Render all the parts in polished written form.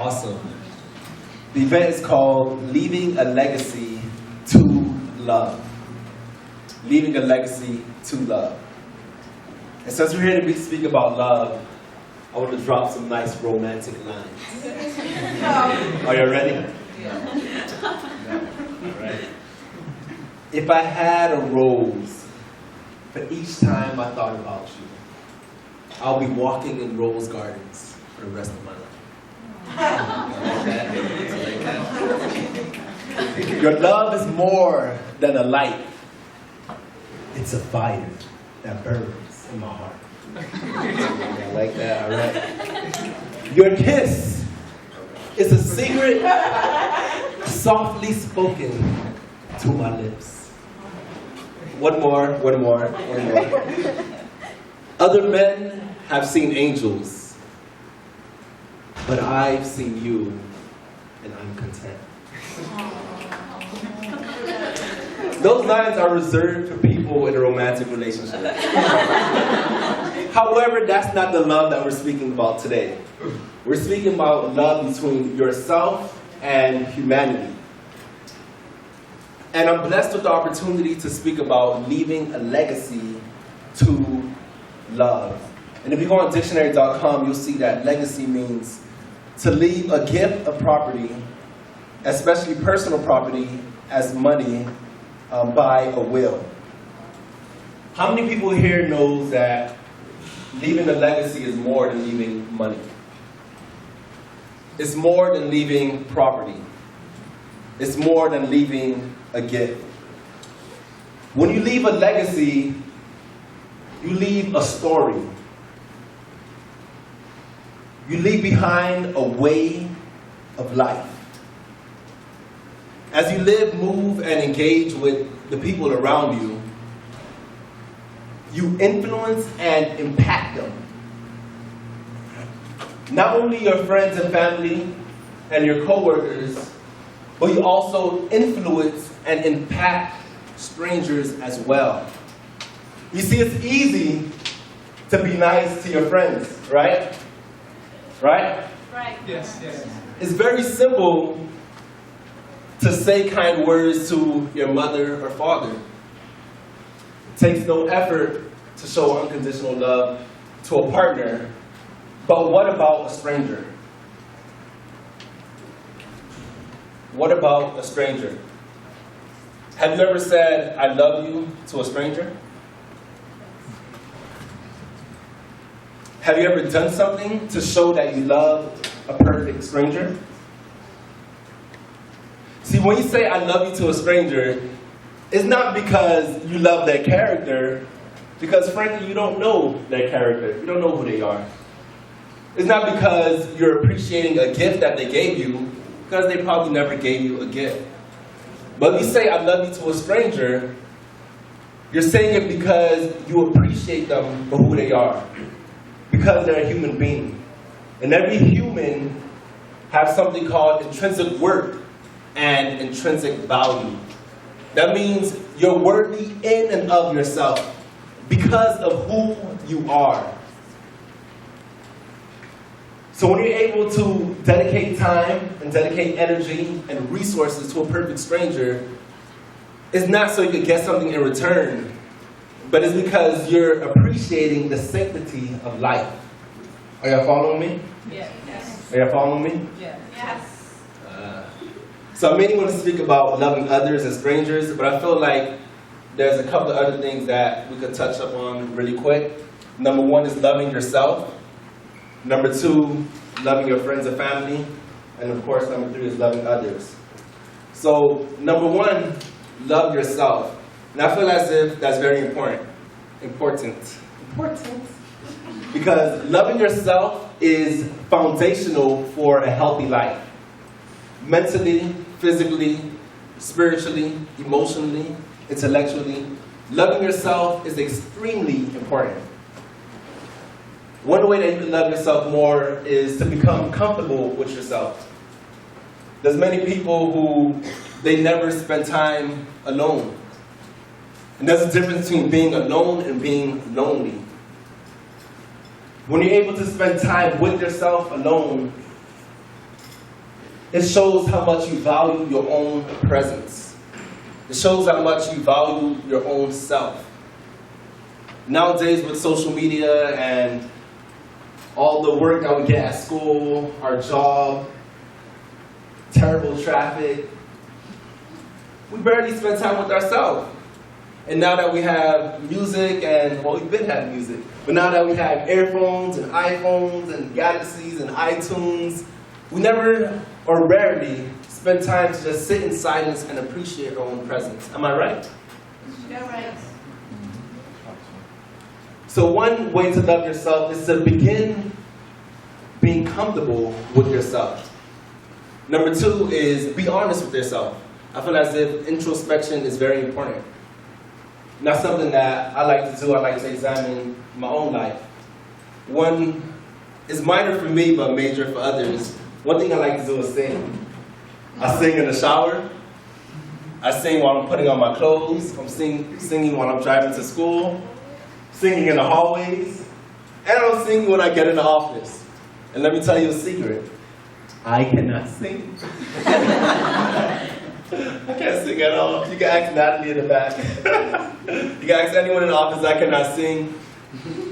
Awesome. The event is called Leaving a Legacy to Love. Leaving a Legacy to Love. And since we're here to speak about love, I want to drop some nice romantic lines. Are you ready? All right. If I had a rose for each time I thought about you, I'll be walking in rose gardens for the rest of my life. Your love is more than a light. It's a fire that burns in my heart. I like that, all right. Your kiss is a secret softly spoken to my lips. One more. Other men have seen angels, but I've seen you, and I'm content. Those lines are reserved for people in a romantic relationship. However, that's not the love that we're speaking about today. We're speaking about love between yourself and humanity. And I'm blessed with the opportunity to speak about leaving a legacy to love. And if you go on dictionary.com, you'll see that legacy means to leave a gift of property, especially personal property, as money by a will. How many people here knows that leaving a legacy is more than leaving money? It's more than leaving property. It's more than leaving a gift. When you leave a legacy, you leave a story. You leave behind a way of life. As you live, move, and engage with the people around you, you influence and impact them. Not only your friends and family and your coworkers, but you also influence and impact strangers as well. You see, it's easy to be nice to your friends, right? Right? Right. Yes. It's very simple to say kind words to your mother or father. It takes no effort to show unconditional love to a partner. But what about a stranger? What about a stranger? Have you ever said, I love you to a stranger? Have you ever done something to show that you love a perfect stranger? See, when you say I love you to a stranger, it's not because you love their character, because frankly, you don't know their character. You don't know who they are. It's not because you're appreciating a gift that they gave you, because they probably never gave you a gift. But if you say I love you to a stranger, you're saying it because you appreciate them for who they are. Because they're a human being. And every human has something called intrinsic worth and intrinsic value. That means you're worthy in and of yourself because of who you are. So when you're able to dedicate time and dedicate energy and resources to a perfect stranger, it's not so you can get something in return, but it's because you're appreciating the sanctity of life. Are y'all following me? Yes. Are y'all following me? Yes. So I mainly want to speak about loving others and strangers, but I feel like there's a couple of other things that we could touch up on really quick. Number one is loving yourself. Number two, loving your friends and family. And of course, number three is loving others. So number one, love yourself. And I feel as if that's very important. Because loving yourself is foundational for a healthy life. Mentally, physically, spiritually, emotionally, intellectually. Loving yourself is extremely important. One way that you can love yourself more is to become comfortable with yourself. There's many people who, they never spend time alone. And there's a difference between being alone and being lonely. When you're able to spend time with yourself alone, It shows how much you value your own presence. It shows how much you value your own self. Nowadays with social media and all the work that we get at school, our job, terrible traffic, we barely spend time with ourselves. And now that we have music and, well, we've been having music, but now that we have earphones and iPhones and Galaxies and iTunes, we never or rarely spend time to just sit in silence and appreciate our own presence. Am I right? You're right. So one way to love yourself is to begin being comfortable with yourself. Number two is be honest with yourself. I feel as if introspection is very important. That's something that I like to do. I like to examine my own life. One is minor for me, but major for others. One thing I like to do is sing. I sing in the shower. I sing while I'm putting on my clothes. I'm singing while I'm driving to school. Singing in the hallways. And I'm singing when I get in the office. And let me tell you a secret. I cannot sing. I can't sing at all. You can ask Natalie in the back. You can ask anyone in the office, I cannot sing.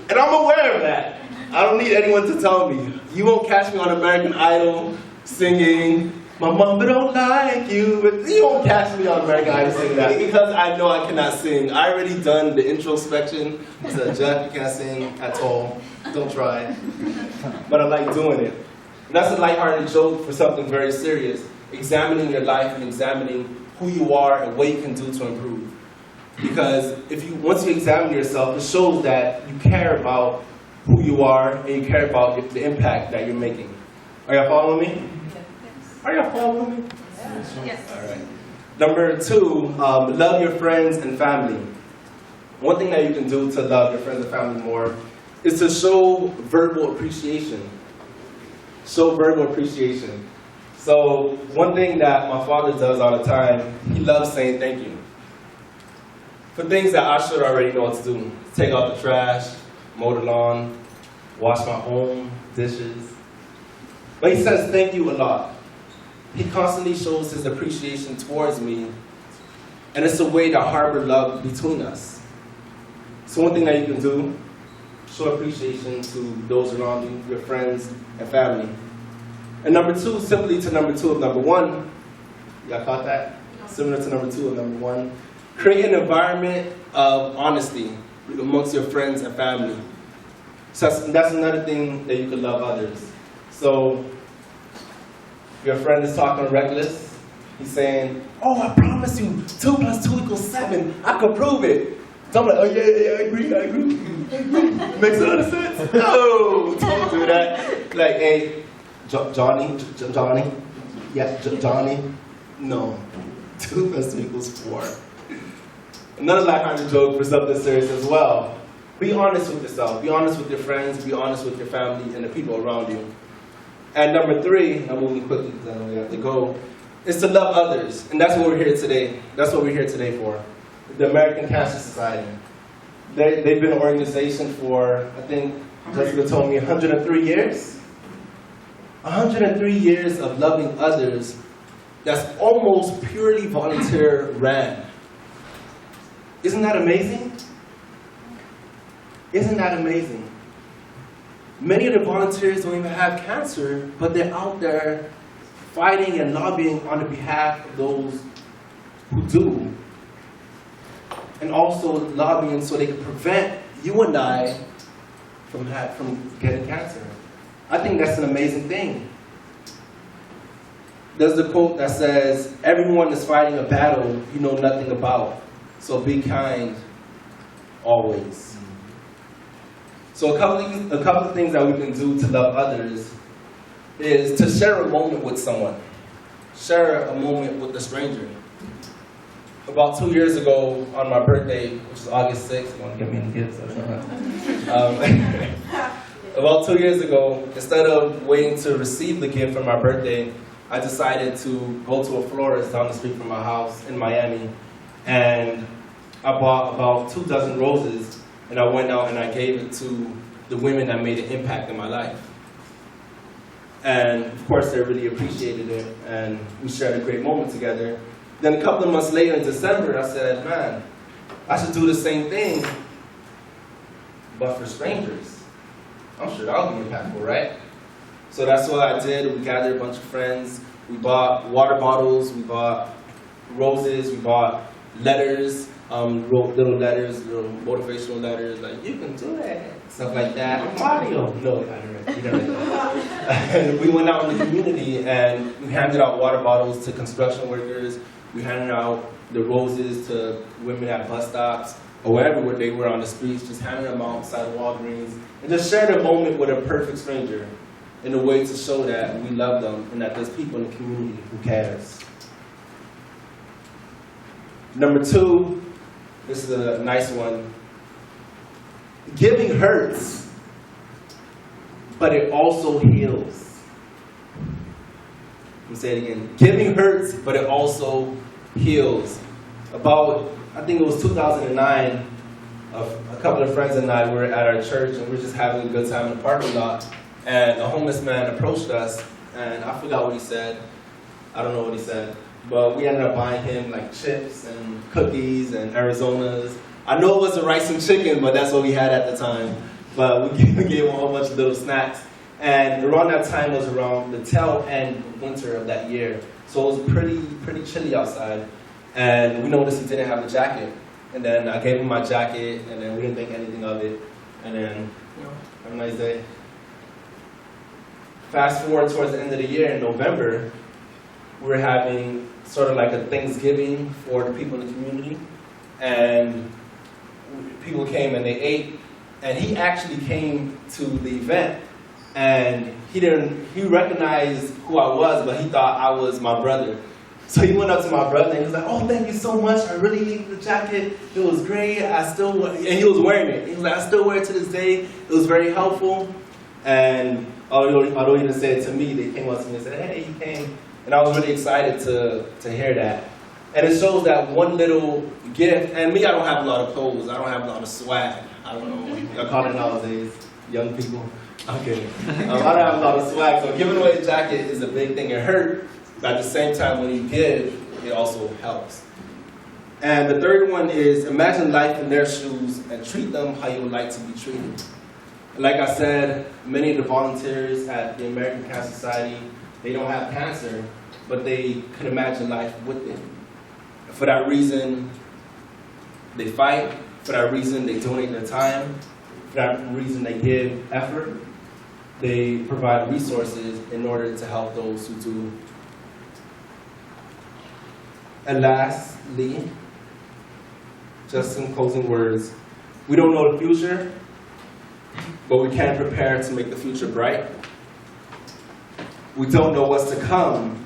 And I'm aware of that. I don't need anyone to tell me. You won't catch me on American Idol singing, my mama don't like you. But you won't catch me on American Idol singing that because I know I cannot sing. I already done the introspection. I said, Jeff, you can't sing at all. Don't try. But I like doing it. And that's a lighthearted joke for something very serious. Examining your life and examining who you are and what you can do to improve. Because once you examine yourself, it shows that you care about who you are and you care about the impact that you're making. Are y'all following me? Yes. Are y'all following me? Yes. All right. Number two, love your friends and family. One thing that you can do to love your friends and family more is to show verbal appreciation. Show verbal appreciation. So one thing that my father does all the time, he loves saying thank you. For things that I should already know what to do. Take out the trash, mow the lawn, wash my home, dishes. But he says thank you a lot. He constantly shows his appreciation towards me. And it's a way to harbor love between us. So one thing that you can do, show appreciation to those around you, your friends and family. And number two, simply to number two of number one. Y'all caught that? Similar to number two of number one. Create an environment of honesty amongst your friends and family. So that's another thing that you can love others. So your friend is talking reckless. He's saying, oh, I promise you, 2 + 2 = 7. I can prove it. So I'm like, oh yeah, I agree. Makes a lot of sense. No, don't do that. Like, hey, Johnny, yeah, Johnny, no, 2 + 2 = 4. Another lighthearted joke for something serious as well. Be honest with yourself. Be honest with your friends. Be honest with your family and the people around you. And number three, I'm moving quickly because I know we have to go, is to love others. And that's what we're here today. That's what we're here today for. The American Cancer Society. They've been an organization for, I think, Jessica told me, 103 years. 103 years of loving others that's almost purely volunteer ran. Isn't that amazing? Isn't that amazing? Many of the volunteers don't even have cancer, but they're out there fighting and lobbying on the behalf of those who do. And also lobbying so they can prevent you and I from getting cancer. I think that's an amazing thing. There's the quote that says, everyone is fighting a battle you know nothing about, so be kind always. So a couple of things that we can do to love others is to share a moment with someone. Share a moment with a stranger. About 2 years ago, on my birthday, which is August 6th, you want to give me any gifts? About 2 years ago, instead of waiting to receive the gift for my birthday, I decided to go to a florist down the street from my house in Miami, and I bought about 2 dozen roses, and I went out and I gave it to the women that made an impact in my life. And of course, they really appreciated it, and we shared a great moment together. Then a couple of months later in December, I said, man, I should do the same thing, but for strangers. I'm sure that'll be impactful, right? So that's what I did. We gathered a bunch of friends. We bought water bottles, we bought roses, we bought letters, wrote little letters, little motivational letters, like, you can do that, stuff like that. I'm Mario. No, I didn't. And we went out in the community and we handed out water bottles to construction workers. We handed out the roses to women at bus stops or wherever they were on the streets, just handing them out outside of Walgreens, and just shared a moment with a perfect stranger in a way to show that we love them and that there's people in the community who cares. Number 2, this is a nice one. Giving hurts, but it also heals. Let me say it again. Giving hurts, but it also heals. About, I think it was 2009, a couple of friends and I were at our church and we were just having a good time in the parking lot. And a homeless man approached us, and I forgot what he said. I don't know what he said. But we ended up buying him like chips and cookies and Arizonas. I know it wasn't rice and chicken, but that's what we had at the time. But we gave him a whole bunch of little snacks. And around that time was around the tail end of winter of that year. So it was pretty chilly outside. And we noticed he didn't have a jacket. And then I gave him my jacket, and then we didn't think anything of it. And then, have a nice day. Fast forward towards the end of the year in November, we were having sort of like a Thanksgiving for the people in the community. And people came and they ate. And he actually came to the event. And he recognized who I was, but he thought I was my brother. So he went up to my brother and he was like, oh, thank you so much. I really needed the jacket. It was great. And he was wearing it. He was like, I still wear it to this day. It was very helpful. And although he didn't say it to me, they came up to me and said, hey, he came. And I was really excited to hear that. And it shows that one little gift, and me, I don't have a lot of clothes. I don't have a lot of swag. I don't know what I call it nowadays, young people. I'm kidding. I don't have a lot of swag, so giving away a jacket is a big thing. It hurt, but at the same time, when you give, it also helps. And the third one is imagine life in their shoes and treat them how you would like to be treated. Like I said, many of the volunteers at the American Cancer Society, they don't have cancer, but they can imagine life with it. For that reason, they fight. For that reason, they donate their time. For that reason, they give effort. They provide resources in order to help those who do. And lastly, just some closing words. We don't know the future, but we can prepare to make the future bright. We don't know what's to come,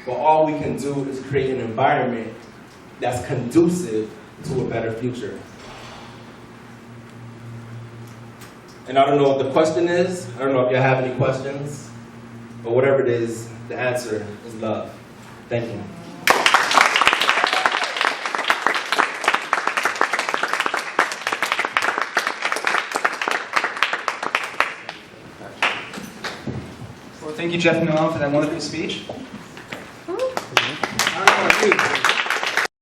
but all we can do is create an environment that's conducive to a better future. And I don't know what the question is. I don't know if you have any questions, but whatever it is, the answer is love. Thank you. Well, thank you, Jefferson Noel, for that wonderful speech.